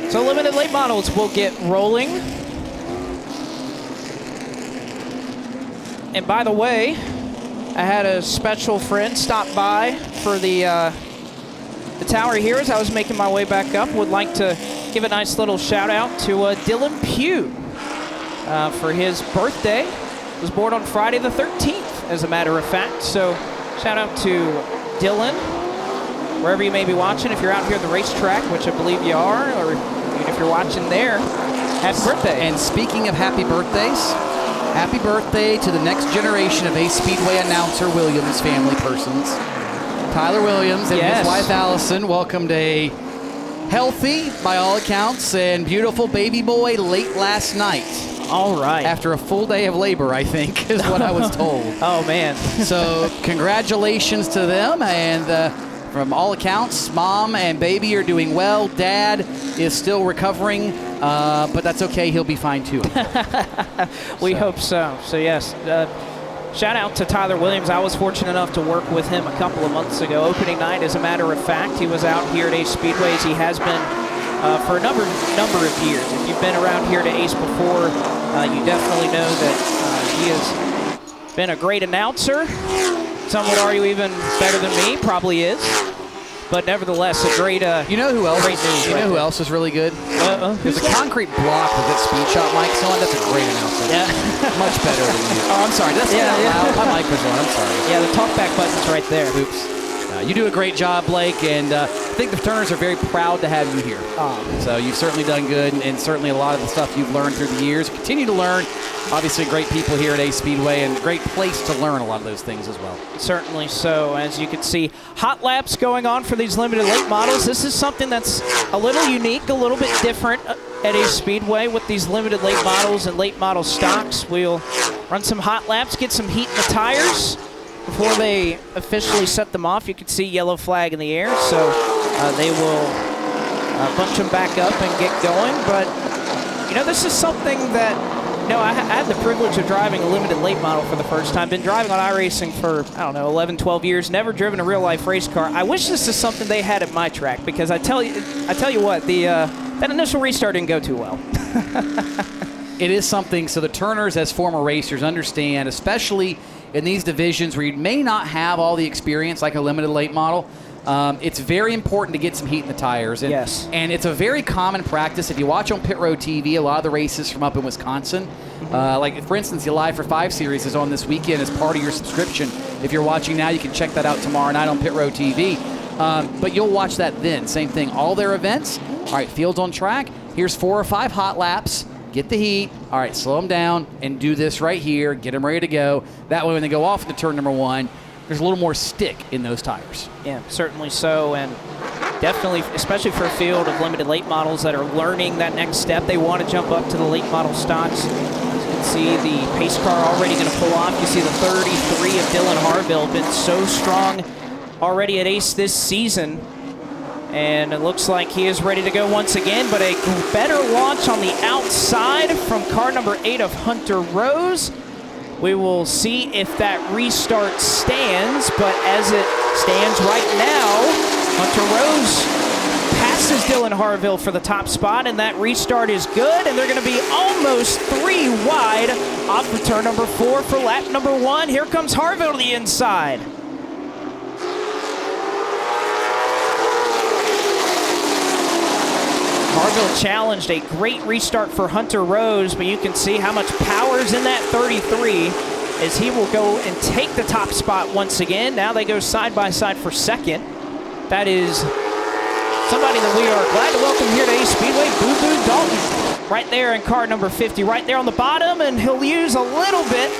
So limited late models will get rolling. And by the way, I had a special friend stop by for the tower here as I was making my way back up. Would like to give a nice little shout out to Dylan Pugh for his birthday. Was born on Friday the 13th, as a matter of fact. So shout out to Dylan, wherever you may be watching. If you're out here at the racetrack, which I believe you are, or even if you're watching there, happy birthday. And speaking of happy birthdays, happy birthday to the next generation of Ace Speedway announcer Williams family persons. Tyler Williams and his wife Allison welcomed a healthy, by all accounts, and beautiful baby boy late last night. All right. After a full day of labor, I think, is what I was told. Oh, man. So congratulations to them. And from all accounts, mom and baby are doing well. Dad is still recovering, but that's okay. He'll be fine, too. We hope so. So, yes, shout out to Tyler Williams. I was fortunate enough to work with him a couple of months ago. Opening night, as a matter of fact, he was out here at Ace Speedways. He has been for a number of years. If you've been around here to Ace before, you definitely know that he has been a great announcer. Some would argue even better than me, probably is. But nevertheless, a great you know who else? Great news. You know who else is really good? There's a concrete block with that speed shot mic on. That's a great announcer. Yeah, much better than you. Oh, I'm sorry. That's my mic was on. I'm sorry. Yeah, the talkback button's right there. Oops. You do a great job, Blake, and I think the Turners are very proud to have you here. So you've certainly done good, and certainly a lot of the stuff you've learned through the years. Continue to learn. Obviously, great people here at Ace Speedway, and a great place to learn a lot of those things as well. Certainly so. As you can see, hot laps going on for these limited late models. This is something that's a little unique, a little bit different at Ace Speedway with these limited late models and late model stocks. We'll run some hot laps, get some heat in the tires before they officially set them off. You can see yellow flag in the air, so they will bunch them back up and get going. But, you know, this is something that, you know, I had the privilege of driving a limited late model for the first time. Been driving on iRacing for, I don't know, 11, 12 years. Never driven a real-life race car. I wish this is something they had at my track, because I tell you what, that initial restart didn't go too well. It is something, so the Turners, as former racers, understand, especially in these divisions where you may not have all the experience like a limited late model, it's very important to get some heat in the tires. And, yes. And it's a very common practice. If you watch on Pit Road TV, a lot of the races from up in Wisconsin, like, for instance, the Live for 5 series is on this weekend as part of your subscription. If you're watching now, you can check that out tomorrow night on Pit Road TV. But you'll watch that then. Same thing. All their events. All right, fields on track. Here's 4 or 5 hot laps. Get the heat. All right, slow them down and do this right here. Get them ready to go. That way when they go off into turn number 1, there's a little more stick in those tires. Yeah, certainly so. And definitely, especially for a field of limited late models that are learning that next step, they want to jump up to the late model stocks. As you can see, the pace car already going to pull off. You see the 33 of Dylan Harville, been so strong already at Ace this season. And it looks like he is ready to go once again, but a better launch on the outside from car number 8 of Hunter Rose. We will see if that restart stands, but as it stands right now, Hunter Rose passes Dylan Harville for the top spot, and that restart is good, and they're going to be almost 3 wide off of turn number 4 for lap number 1. Here comes Harville to the inside. Harville challenged a great restart for Hunter Rose, but you can see how much power is in that 33 as he will go and take the top spot once again. Now they go side by side for second. That is somebody that we are glad to welcome here to Ace Speedway, Boo Boo Dalton. Right there in car number 50, right there on the bottom, and he'll use a little bit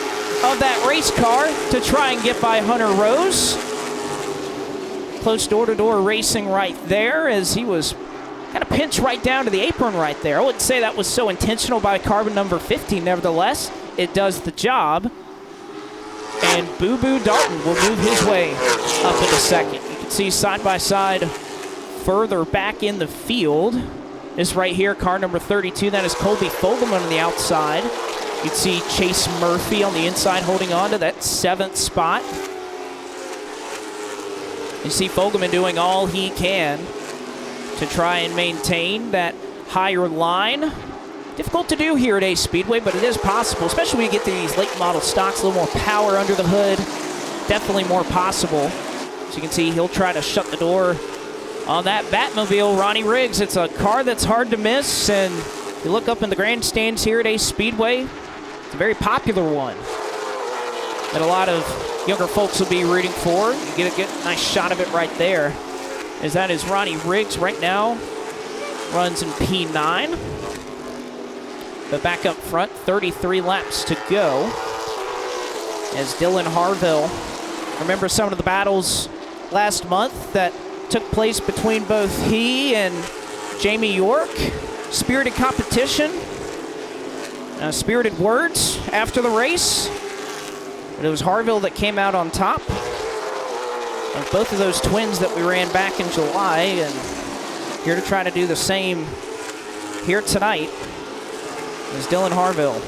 of that race car to try and get by Hunter Rose. Close door-to-door racing right there as he was kind of pinched right down to the apron right there. I wouldn't say that was so intentional by carbon number 15. Nevertheless, it does the job. And Boo Boo Dalton will move his way up into second. You can see side by side further back in the field is right here, car number 32. That is Colby Fogelman on the outside. You can see Chase Murphy on the inside holding on to that 7th spot. You see Fogelman doing all he can to try and maintain that higher line. Difficult to do here at Ace Speedway, but it is possible, especially when you get to these late model stocks, a little more power under the hood. Definitely more possible. As you can see, he'll try to shut the door on that Batmobile, Ronnie Riggs. It's a car that's hard to miss, and you look up in the grandstands here at Ace Speedway, it's a very popular one that a lot of younger folks will be rooting for. You get a nice shot of it right there, as that is Ronnie Riggs right now, runs in P9. But back up front, 33 laps to go, as Dylan Harville, remember some of the battles last month that took place between both he and Jamie York. Spirited competition, spirited words after the race. But it was Harville that came out on top of both of those twins that we ran back in July, and here to try to do the same here tonight is Dylan Harville.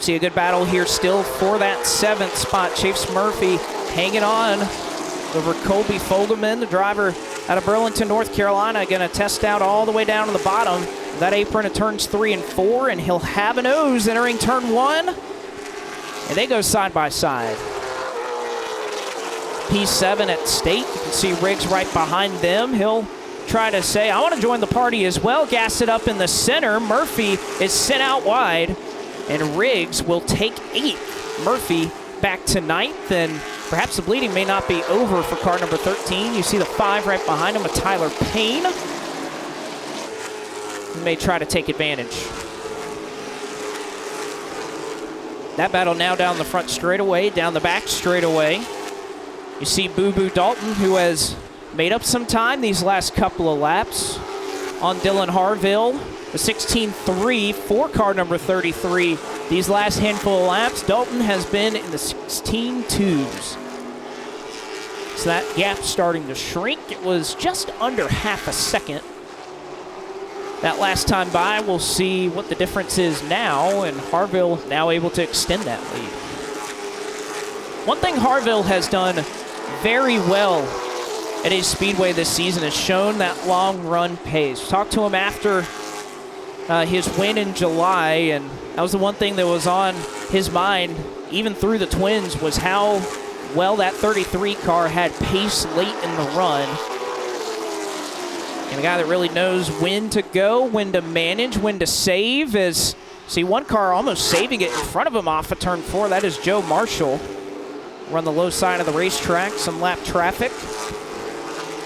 See a good battle here still for that 7th spot. Chase Murphy hanging on over Colby Fogelman, the driver out of Burlington, North Carolina, going to test out all the way down to the bottom of that apron at turns 3 and 4, and he'll have an O's entering turn 1, and they go side by side. P7 at stake. You can see Riggs right behind them. He'll try to say, I want to join the party as well. Gas it up in the center. Murphy is sent out wide, and Riggs will take 8th. Murphy back to 9th, and perhaps the bleeding may not be over for car number 13. You see the 5 right behind him with Tyler Payne. He may try to take advantage. That battle now down the front straightaway, down the back straightaway. You see Boo Boo Dalton, who has made up some time these last couple of laps on Dylan Harville. The 16.3 for car number 33. These last handful of laps, Dalton has been in the 16.2s. So that gap starting to shrink. It was just under half a second. That last time by, we'll see what the difference is now, and Harville now able to extend that lead. One thing Harville has done very well at Ace Speedway this season is shown that long run pace. Talked to him after his win in July, and that was the one thing that was on his mind, even through the twins, was how well that 33 car had pace late in the run. And a guy that really knows when to go, when to manage, when to save. Is see one car almost saving it in front of him off of turn 4. That is Joe Marshall. Run the low side of the racetrack, some lap traffic.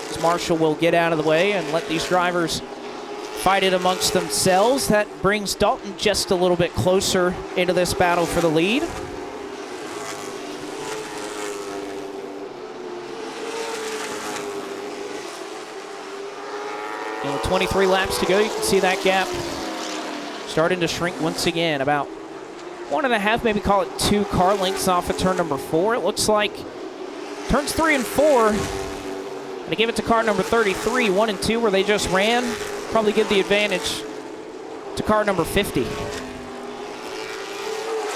As Marshall will get out of the way and let these drivers fight it amongst themselves. That brings Dalton just a little bit closer into this battle for the lead. And with 23 laps to go, you can see that gap starting to shrink once again. About 1.5, maybe call it 2 car lengths off of turn number 4. It looks like turns 3 and 4, and to give it to car number 33, 1 and 2, where they just ran, probably give the advantage to car number 50.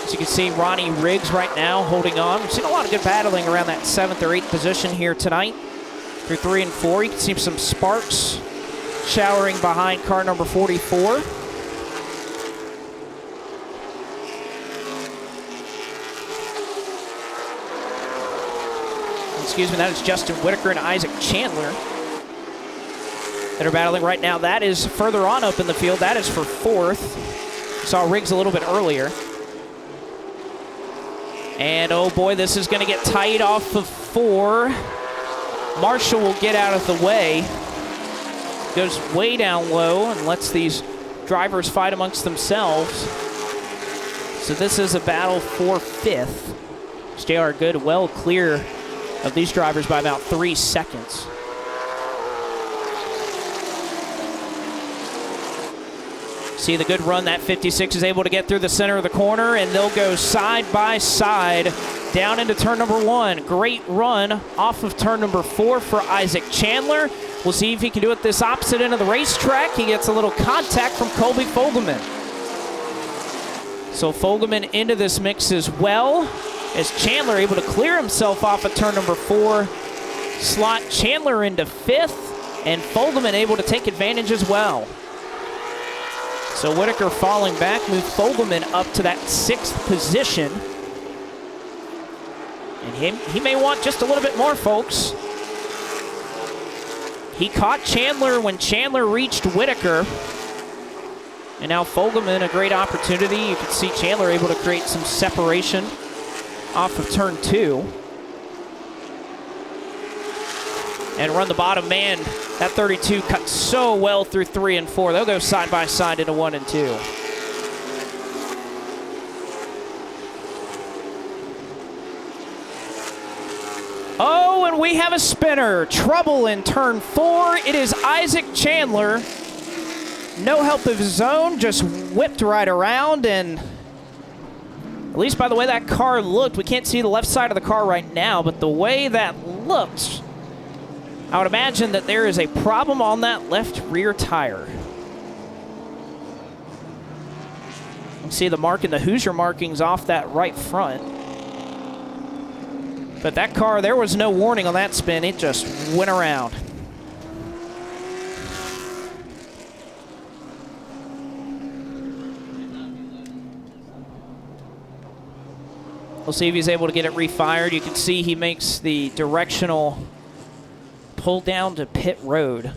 As you can see, Ronnie Riggs right now holding on. We've seen a lot of good battling around that 7th or 8th position here tonight. Through 3 and 4, you can see some sparks showering behind car number 44. Excuse me, that is Justin Whitaker and Isaac Chandler that are battling right now. That is further on up in the field. That is for 4th. Saw Riggs a little bit earlier. And oh boy, this is going to get tight off of 4. Marshall will get out of the way. Goes way down low and lets these drivers fight amongst themselves. So this is a battle for 5th. JR Good well clear of these drivers by about 3 seconds. See the good run that 56 is able to get through the center of the corner, and they'll go side by side down into turn number 1. Great run off of turn number 4 for Isaac Chandler. We'll see if he can do it this opposite end of the racetrack. He gets a little contact from Colby Fogelman. So Fogelman into this mix as well, as Chandler able to clear himself off at turn number 4. slot Chandler into 5th, and Fogelman able to take advantage as well. So Whitaker falling back, moved Fogelman up to that 6th position. And he may want just a little bit more, folks. He caught Chandler when Chandler reached Whitaker. And now Fogelman, a great opportunity. You can see Chandler able to create some separation off of turn 2. And run the bottom man. That 32 cut so well through 3 and 4. They'll go side by side into 1 and 2. Oh, and we have a spinner. Trouble in turn 4. It is Isaac Chandler. No help of his own, just whipped right around, and at least by the way that car looked, we can't see the left side of the car right now, but the way that looked, I would imagine that there is a problem on that left rear tire. You can see the mark in the Hoosier markings off that right front. But that car, there was no warning on that spin. It just went around. We'll see if he's able to get it refired. You can see he makes the directional pull down to pit road.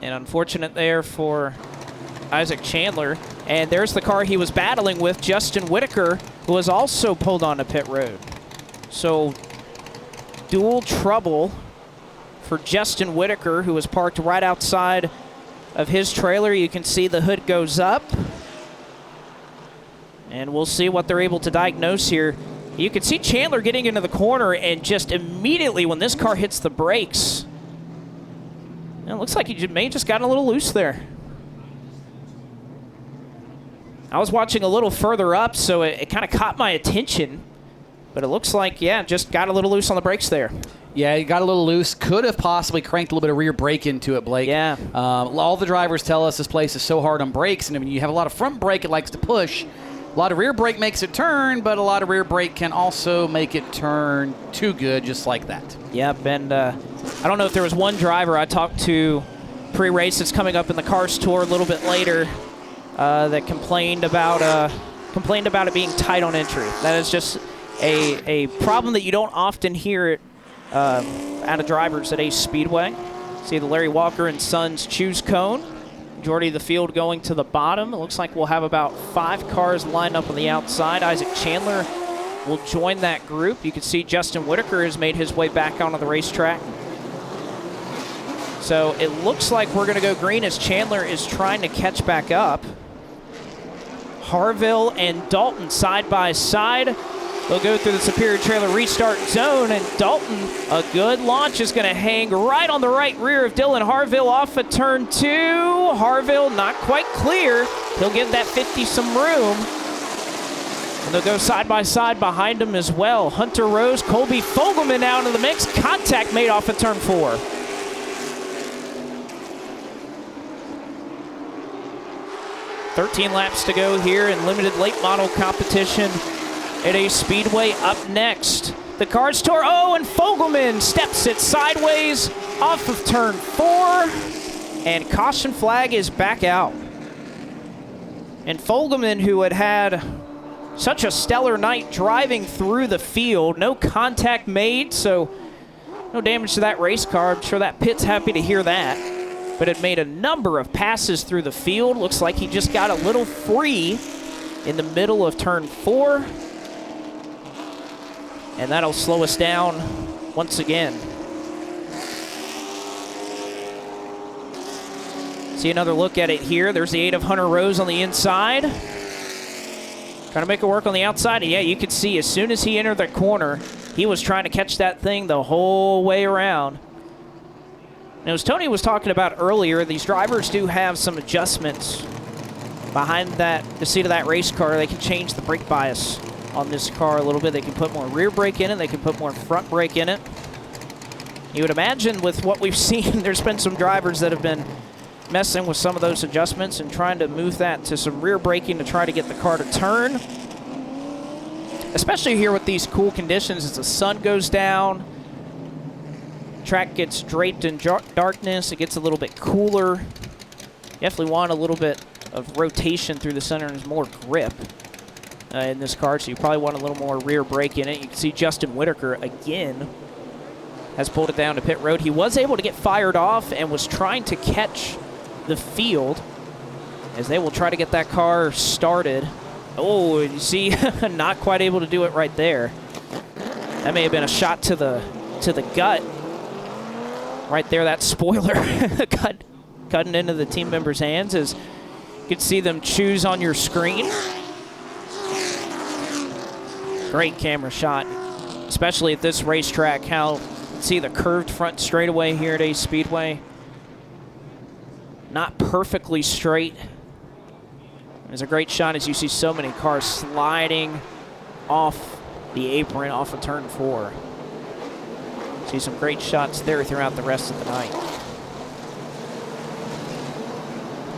And unfortunate there for Isaac Chandler. And there's the car he was battling with, Justin Whitaker, who was also pulled onto pit road. So dual trouble for Justin Whitaker, who was parked right outside of his trailer. You can see the hood goes up. And we'll see what they're able to diagnose here. You can see Chandler getting into the corner, and just immediately when this car hits the brakes, it looks like he may have just gotten a little loose there. I was watching a little further up, so it kind of caught my attention. But it looks like, yeah, just got a little loose on the brakes there. Yeah, he got a little loose. Could have possibly cranked a little bit of rear brake into it, Blake. Yeah. All the drivers tell us this place is so hard on brakes. And I mean, you have a lot of front brake, it likes to push. A lot of rear brake makes it turn, but a lot of rear brake can also make it turn too good, just like that. Yep, and I don't know if there was one driver I talked to pre-race that's coming up in the Cars Tour a little bit later that complained about it being tight on entry. That is just a problem that you don't often hear out of drivers at Ace Speedway. See the Larry Walker and Sons choose cone. Majority of the field going to the bottom. It looks like we'll have about 5 cars lined up on the outside. Isaac Chandler will join that group. You can see Justin Whitaker has made his way back onto the racetrack. So it looks like we're going to go green as Chandler is trying to catch back up. Harville and Dalton side by side. They'll go through the Superior Trailer restart zone, and Dalton, a good launch, is going to hang right on the right rear of Dylan Harville off of turn 2. Harville not quite clear. He'll give that 50 some room. And they'll go side by side behind him as well. Hunter Rose, Colby Fogelman out of the mix. Contact made off of turn 4. $13 laps to go here in limited late model competition at Ace Speedway. Up next, the Cars Tour. Oh, and Fogelman steps it sideways off of turn 4. And caution flag is back out. And Fogelman, who had such a stellar night driving through the field, no contact made, so no damage to that race car. I'm sure that pit's happy to hear that. But it made a number of passes through the field. Looks like he just got a little free in the middle of turn 4. And that'll slow us down once again. See another look at it here. There's the 8 of Hunter Rose on the inside. Trying to make it work on the outside. And yeah, you could see as soon as he entered the corner, he was trying to catch that thing the whole way around. Now, as Tony was talking about earlier, these drivers do have some adjustments behind the seat of that race car. They can change the brake bias on this car a little bit. They can put more rear brake in it. They can put more front brake in it. You would imagine with what we've seen, there's been some drivers that have been messing with some of those adjustments and trying to move that to some rear braking to try to get the car to turn. especially here with these cool conditions as the sun goes down. Track gets draped in darkness. It gets a little bit cooler. You definitely want a little bit of rotation through the center and more grip in this car, so you probably want a little more rear brake in it. You can see Justin Whitaker again has pulled it down to pit road. He was able to get fired off and was trying to catch the field as they will try to get that car started. Oh, you see, not quite able to do it right there. That may have been a shot to the gut. Right there, that spoiler cutting into the team member's hands as you can see them choose on your screen. Great camera shot, especially at this racetrack. How see the curved front straightaway here at Ace Speedway. Not perfectly straight. There's a great shot as you see so many cars sliding off the apron off of turn 4. See some great shots there throughout the rest of the night.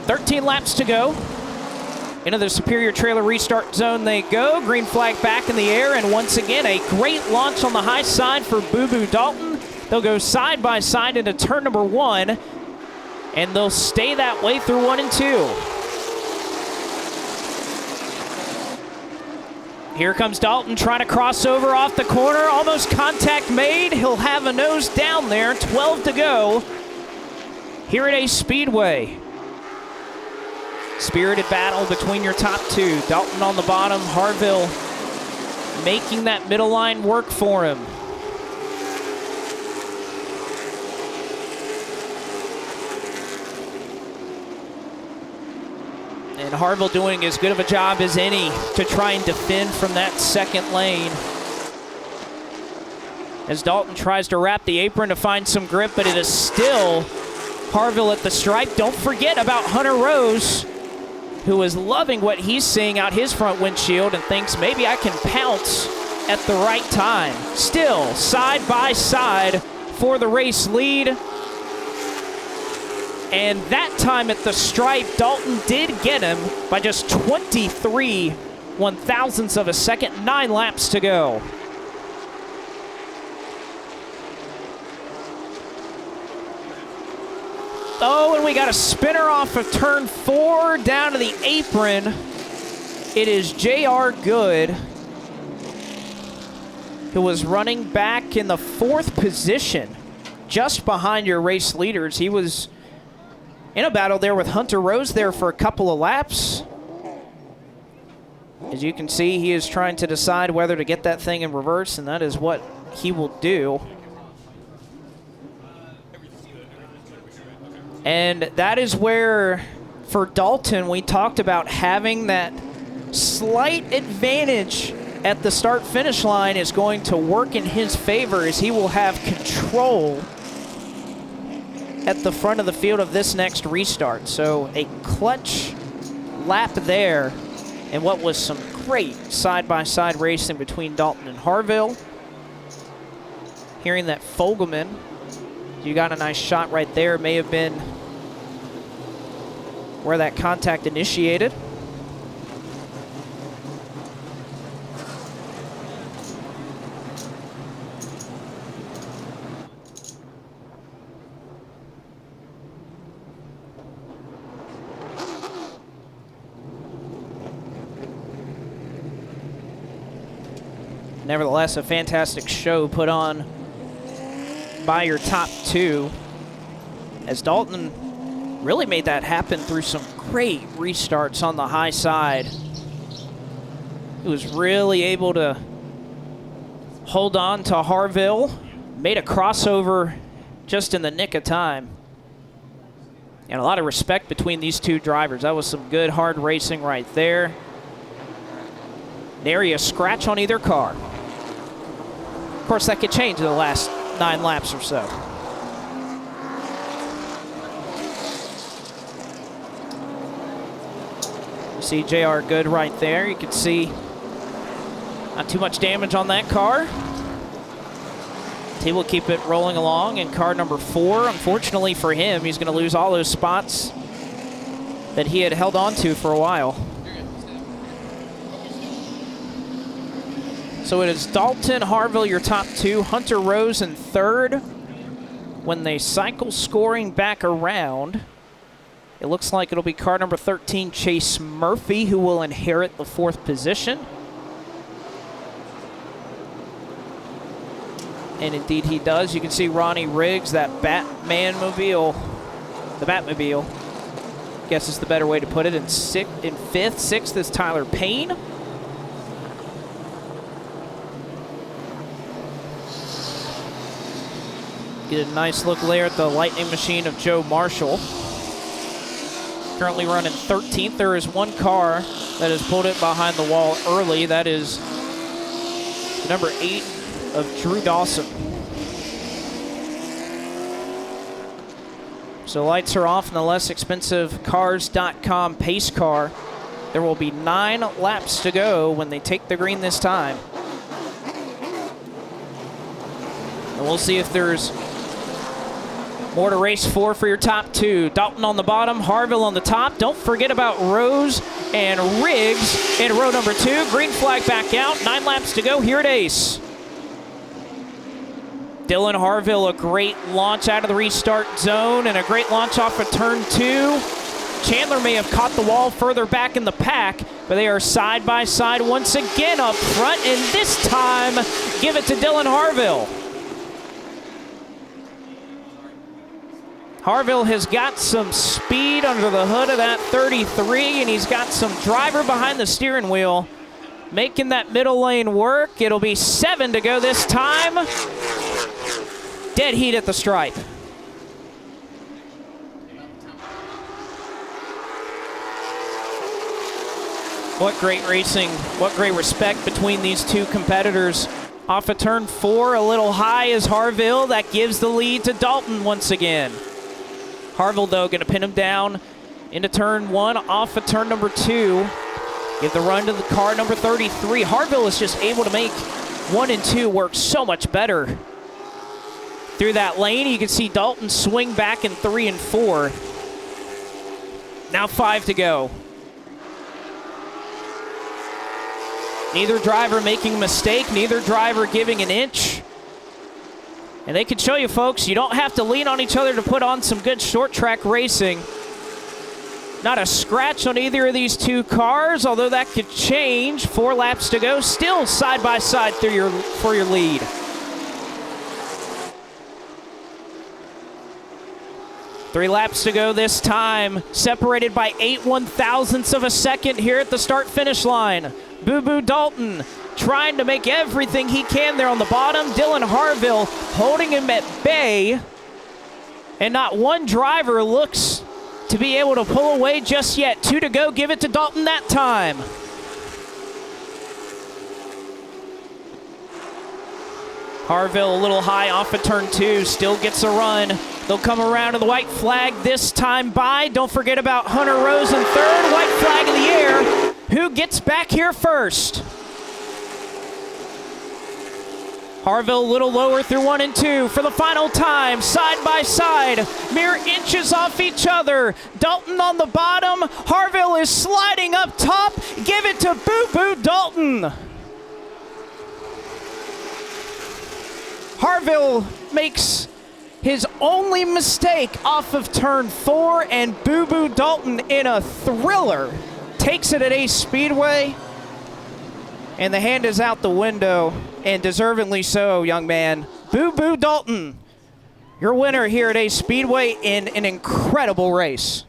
13 laps to go. Into the Superior Trailer restart zone they go. Green flag back in the air, and once again, a great launch on the high side for Boo Boo Dalton. They'll go side by side into turn number 1, and they'll stay that way through 1 and 2. Here comes Dalton trying to cross over off the corner. Almost contact made. He'll have a nose down there. 12 to go here at Ace Speedway. Spirited battle between your top two. Dalton on the bottom. Harville making that middle line work for him. And Harville doing as good of a job as any to try and defend from that second lane. As Dalton tries to wrap the apron to find some grip, but it is still Harville at the stripe. Don't forget about Hunter Rose, who is loving what he's seeing out his front windshield and thinks maybe I can pounce at the right time. Still side by side for the race lead. And that time at the stripe, Dalton did get him by just 23 one-thousandths of a second. 9 laps to go. Oh, and we got a spinner off of turn 4 down to the apron. It is J.R. Good, who was running back in the 4th position, just behind your race leaders. He was in a battle there with Hunter Rose there for a couple of laps. As you can see, he is trying to decide whether to get that thing in reverse, and that is what he will do. And that is where, for Dalton, we talked about having that slight advantage at the start-finish line is going to work in his favor, as he will have control at the front of the field of this next restart. So a clutch lap there, and what was some great side-by-side racing between Dalton and Harville. Hearing that Fogelman, you got a nice shot right there, may have been where that contact initiated. Nevertheless, a fantastic show put on by your top two, as Dalton really made that happen through some great restarts on the high side. He was really able to hold on to Harville, made a crossover just in the nick of time. And a lot of respect between these two drivers. That was some good, hard racing right there. Nary a scratch on either car. Of course, that could change in the last 9 laps or so. You see J.R. Good right there. You can see not too much damage on that car. He will keep it rolling along in car number 4. Unfortunately for him, he's going to lose all those spots that he had held on to for a while. So it is Dalton, Harville, your top two, Hunter Rose in third. When they cycle scoring back around, it looks like it'll be car number 13, Chase Murphy, who will inherit the fourth position. And indeed he does. You can see Ronnie Riggs, that Batman-mobile, the Batmobile, I guess is the better way to put it, in fifth. Sixth is Tyler Payne. Get a nice look there at the Lightning machine of Joe Marshall. Currently running 13th. There is one car that has pulled it behind the wall early. That is number 8 of Drew Dawson. So lights are off in the less expensive cars.com pace car. There will be 9 laps to go when they take the green this time. And we'll see if there's more to race for your top two. Dalton on the bottom, Harville on the top. Don't forget about Rose and Riggs in row number 2. Green flag back out. 9 laps to go here at Ace. Dylan Harville, a great launch out of the restart zone and a great launch off of turn 2. Chandler may have caught the wall further back in the pack, but they are side by side once again up front, and this time give it to Dylan Harville. Harville has got some speed under the hood of that 33, and he's got some driver behind the steering wheel, making that middle lane work. It'll be 7 to go this time. Dead heat at the stripe. What great racing, what great respect between these two competitors. Off of turn 4, a little high is Harville. That gives the lead to Dalton once again. Harville, though, going to pin him down into turn 1, off of turn number 2. Give the run to the car number 33. Harville is just able to make 1 and 2 work so much better. Through that lane, you can see Dalton swing back in 3 and 4. Now 5 to go. Neither driver making a mistake, neither driver giving an inch. And they can show you, folks, you don't have to lean on each other to put on some good short track racing. Not a scratch on either of these two cars, although that could change. 4 laps to go, still side by side for your lead. Three laps to go this time, separated by 8 1/1000ths of a second here at the start-finish line. Boo Boo Dalton trying to make everything he can there on the bottom. Dylan Harville holding him at bay. And not one driver looks to be able to pull away just yet. 2 to go, give it to Dalton that time. Harville a little high off of turn 2, still gets a run. They'll come around to the white flag this time by. Don't forget about Hunter Rose in third. White flag in the air. Who gets back here first? Harville a little lower through 1 and 2 for the final time, side by side, mere inches off each other. Dalton on the bottom, Harville is sliding up top. Give it to Boo Boo Dalton. Harville makes his only mistake off of turn 4, and Boo Boo Dalton in a thriller takes it at Ace Speedway. And the hand is out the window, and deservingly so, young man. Boo Boo Dalton, your winner here at Ace Speedway in an incredible race.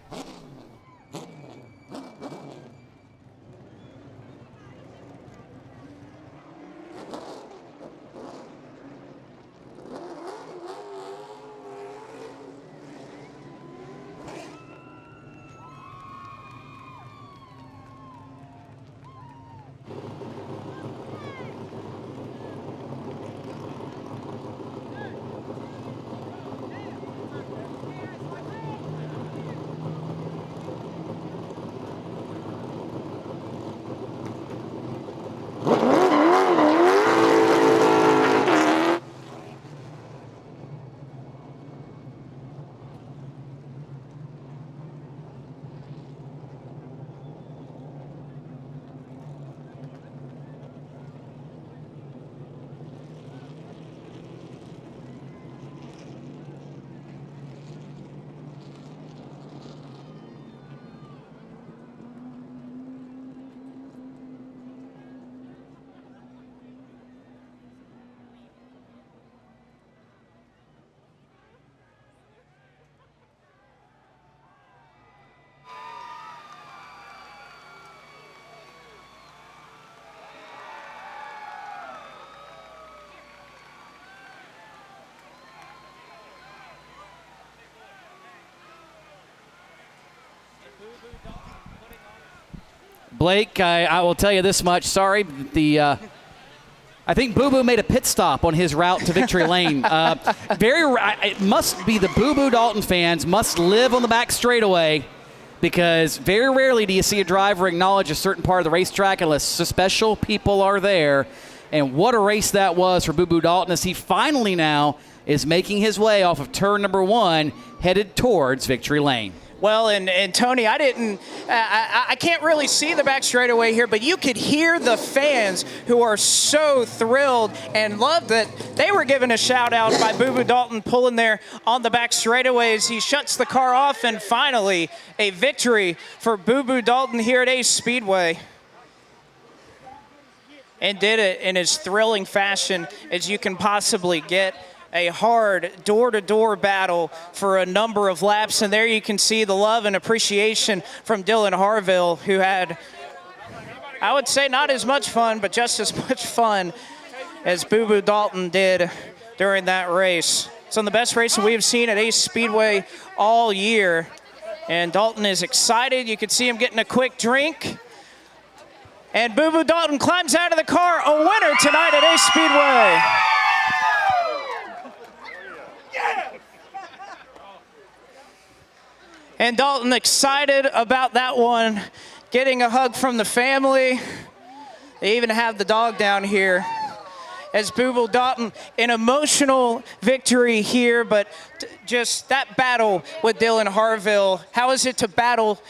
Blake, I will tell you this much. Sorry, I think Boo Boo made a pit stop on his route to victory lane. It must be the Boo Boo Dalton fans must live on the back straightaway, because very rarely do you see a driver acknowledge a certain part of the racetrack unless special people are there. And what a race that was for Boo Boo Dalton, as he finally now is making his way off of turn number 1, headed towards victory lane. Well, and Tony, I can't really see the back straightaway here, but you could hear the fans who are so thrilled and love that they were given a shout out by Boo Boo Dalton pulling there on the back straightaway as he shuts the car off, and finally a victory for Boo Boo Dalton here at Ace Speedway. And did it in as thrilling fashion as you can possibly get. A hard door-to-door battle for a number of laps, and there you can see the love and appreciation from Dylan Harville, who had, I would say, not as much fun, but just as much fun as Boo Boo Dalton did during that race. It's one of the best races we have seen at Ace Speedway all year, and Dalton is excited. You can see him getting a quick drink, and Boo Boo Dalton climbs out of the car, a winner tonight at Ace Speedway. And Dalton excited about that one, getting a hug from the family. They even have the dog down here. As Boo Boo Dalton, an emotional victory here, but just that battle with Dylan Harville. How is it to battle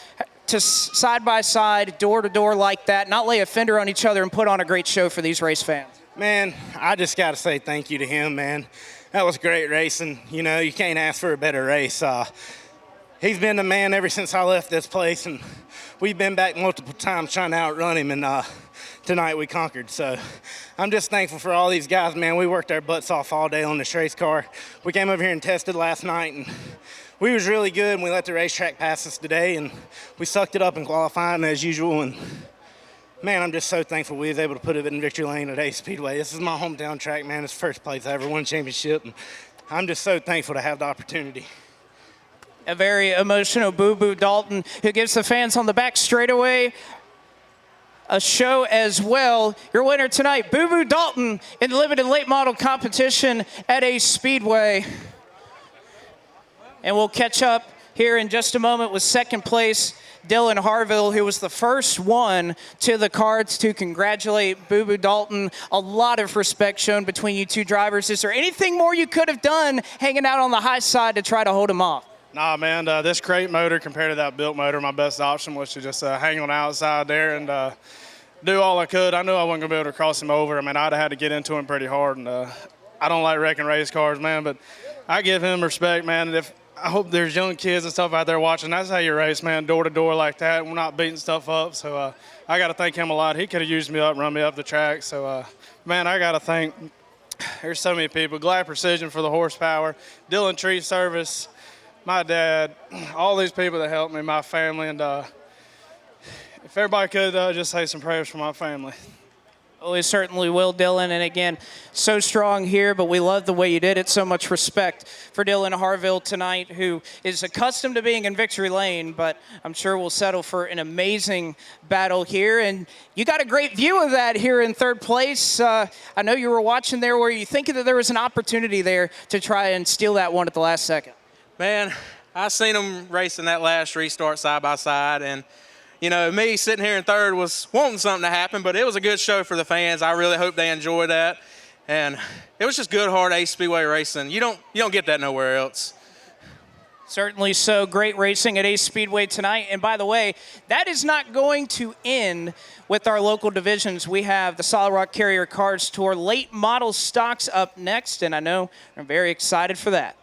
to side by side, door to door like that, not lay a fender on each other and put on a great show for these race fans? Man, I just got to say thank you to him, man. That was great racing. You know, you can't ask for a better race. He's been the man ever since I left this place, and we've been back multiple times trying to outrun him, and tonight we conquered. So I'm just thankful for all these guys, man. We worked our butts off all day on this race car. We came over here and tested last night, and we was really good, and we let the racetrack pass us today, and we sucked it up in qualifying as usual. And man, I'm just so thankful we was able to put it in victory lane at Ace Speedway. This is my hometown track, man. It's the first place I ever won a championship, and I'm just so thankful to have the opportunity. A very emotional Boo Boo Dalton, who gives the fans on the back straightaway a show as well. Your winner tonight, Boo Boo Dalton, in the limited late model competition at Ace Speedway. And we'll catch up here in just a moment with second place, Dylan Harville, who was the first one to the cards to congratulate Boo Boo Dalton. A lot of respect shown between you two drivers. Is there anything more you could have done hanging out on the high side to try to hold him off? Nah, man, this crate motor compared to that built motor, my best option was to just hang on the outside there and do all I could. I knew I wasn't going to be able to cross him over. I mean, I'd have had to get into him pretty hard, and I don't like wrecking race cars, man, but I give him respect, man. I hope there's young kids and stuff out there watching. That's how you race, man, door to door like that. We're not beating stuff up, so I got to thank him a lot. He could have used me up, run me up the track. So, man, I got to thank, there's so many people. Glad Precision for the horsepower, Dillon Tree Service, my dad, all these people that helped me, my family, and if everybody could just say some prayers for my family. Oh, we certainly will, Dylan. And again, so strong here, but we love the way you did it. So much respect for Dylan Harville tonight, who is accustomed to being in victory lane, but I'm sure we'll settle for an amazing battle here. And you got a great view of that here in third place. I know you were watching there. Were you thinking that there was an opportunity there to try and steal that one at the last second? Man, I seen them racing that last restart side by side, and you know, me sitting here in third was wanting something to happen, but it was a good show for the fans. I really hope they enjoyed that, and it was just good, hard Ace Speedway racing. You don't get that nowhere else. Certainly so. Great racing at Ace Speedway tonight. And by the way, that is not going to end with our local divisions. We have the Solid Rock Carrier Cars Tour late model stocks up next, and I know I'm very excited for that.